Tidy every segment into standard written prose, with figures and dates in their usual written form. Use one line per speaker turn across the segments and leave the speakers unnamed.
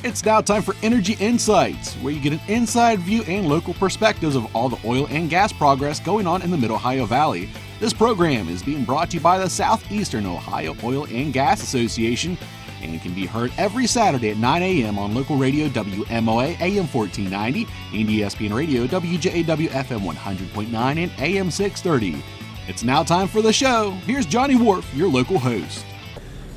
It's now time for Energy Insights, where you get an inside view and local perspectives of all the oil and gas progress going on in the Mid-Ohio Valley. This program is being brought to you by the Southeastern Ohio Oil and Gas Association and can be heard every Saturday at 9 a.m. on local radio WMOA AM 1490 and ESPN radio WJAW FM 100.9 and AM 630. It's now time for the show. Here's Johnny Wharf, your local host.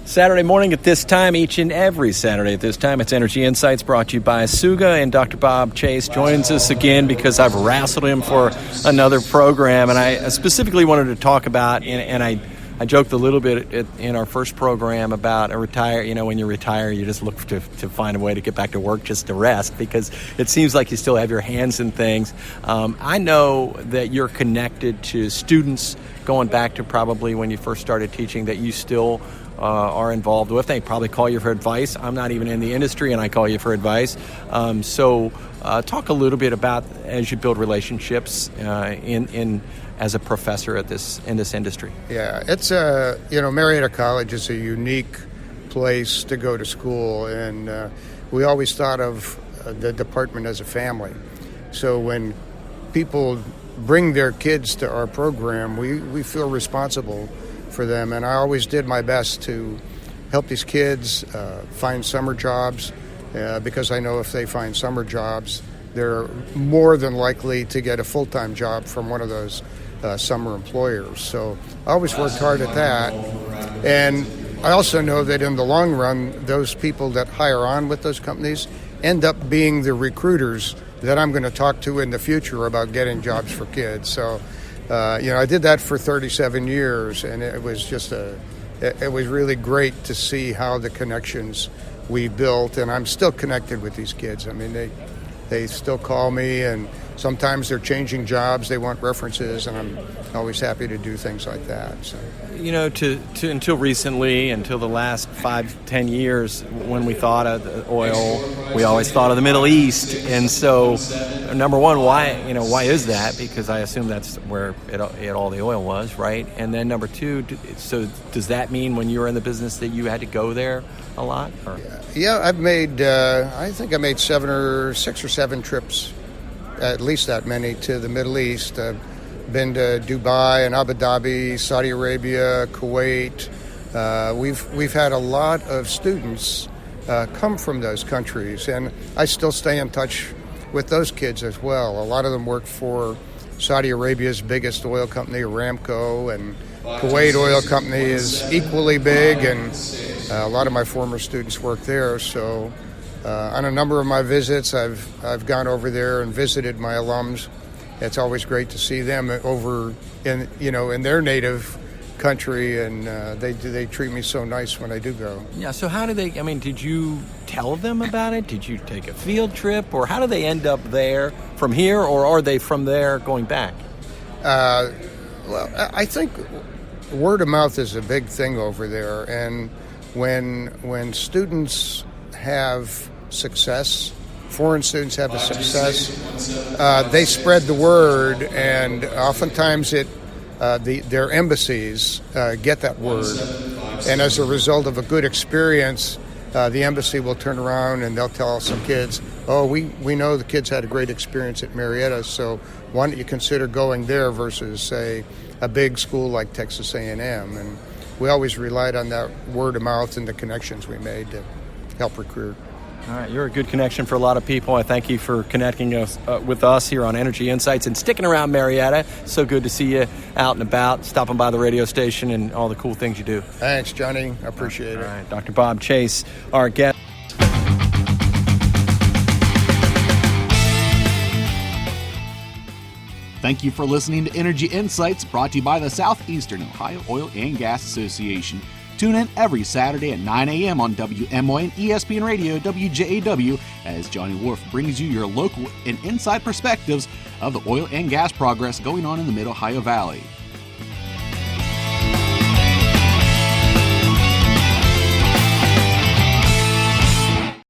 Saturday morning at this time, each and every Saturday at this time, it's Energy Insights brought to you by Suga, and Dr. Bob Chase joins us again because I've wrestled him for another program, and I specifically wanted to talk about, and I joked a little bit in our first program about a retire. You know, when you retire, you just look to find a way to get back to work just to rest, because it seems like you still have your hands in things. I know that you're connected to students going back to probably when you first started teaching that you still are involved with. They probably call you for advice. I'm not even in the industry, and I call you for advice. So talk a little bit about as you build relationships in as a professor in this industry.
Yeah, it's Marietta College is a unique place to go to school, and we always thought of the department as a family. So when people bring their kids to our program, we feel responsible for them, and I always did my best to help these kids find summer jobs, because I know if they find summer jobs, they're more than likely to get a full-time job from one of those summer employers. So I always worked hard at that, and I also know that in the long run, those people that hire on with those companies end up being the recruiters that I'm going to talk to in the future about getting jobs for kids. So I did that for 37 years, and it was just it was really great to see how the connections we built, and I'm still connected with these kids. I mean, they still call me, and sometimes they're changing jobs, they want references, and I'm always happy to do things like that. So,
until recently, until the last 5-10 years, when we thought of oil, we always thought of the Middle East. And so, number one, why is that? Because I assume that's where all the oil was, right? And then number two, so does that mean when you were in the business that you had to go there a lot? Or?
Yeah, I've made, I think I made 6 or 7 trips, at least that many, to the Middle East. Been to Dubai and Abu Dhabi, Saudi Arabia, Kuwait. We've had a lot of students come from those countries, and I still stay in touch with those kids as well. A lot of them work for Saudi Arabia's biggest oil company, Aramco, and Kuwait Oil Company is equally big, and a lot of my former students work there. So on a number of my visits, I've gone over there and visited my alums. It's always great to see them over in their native country, and they treat me so nice when I do go.
Yeah. So how do they? I mean, did you tell them about it? Did you take a field trip, or how do they end up there from here, or are they from there going back?
Well, I think word of mouth is a big thing over there, and when students have success, foreign students have a success, they spread the word, and oftentimes their embassies get that word, and as a result of a good experience, the embassy will turn around and they'll tell some kids, we know the kids had a great experience at Marietta, so why don't you consider going there versus, say, a big school like Texas A&M. And we always relied on that word of mouth and the connections we made to help recruit.
All right, you're a good connection for a lot of people. I thank you for connecting us with us here on Energy Insights and sticking around Marietta. So good to see you out and about, stopping by the radio station and all the cool things you do.
Thanks, Johnny. I appreciate it.
All right, Dr. Bob Chase, our guest.
Thank you for listening to Energy Insights, brought to you by the Southeastern Ohio Oil and Gas Association. Tune in every Saturday at 9 a.m. on WMOA and ESPN Radio WJAW as Johnny Wharf brings you your local and inside perspectives of the oil and gas progress going on in the Mid-Ohio Valley.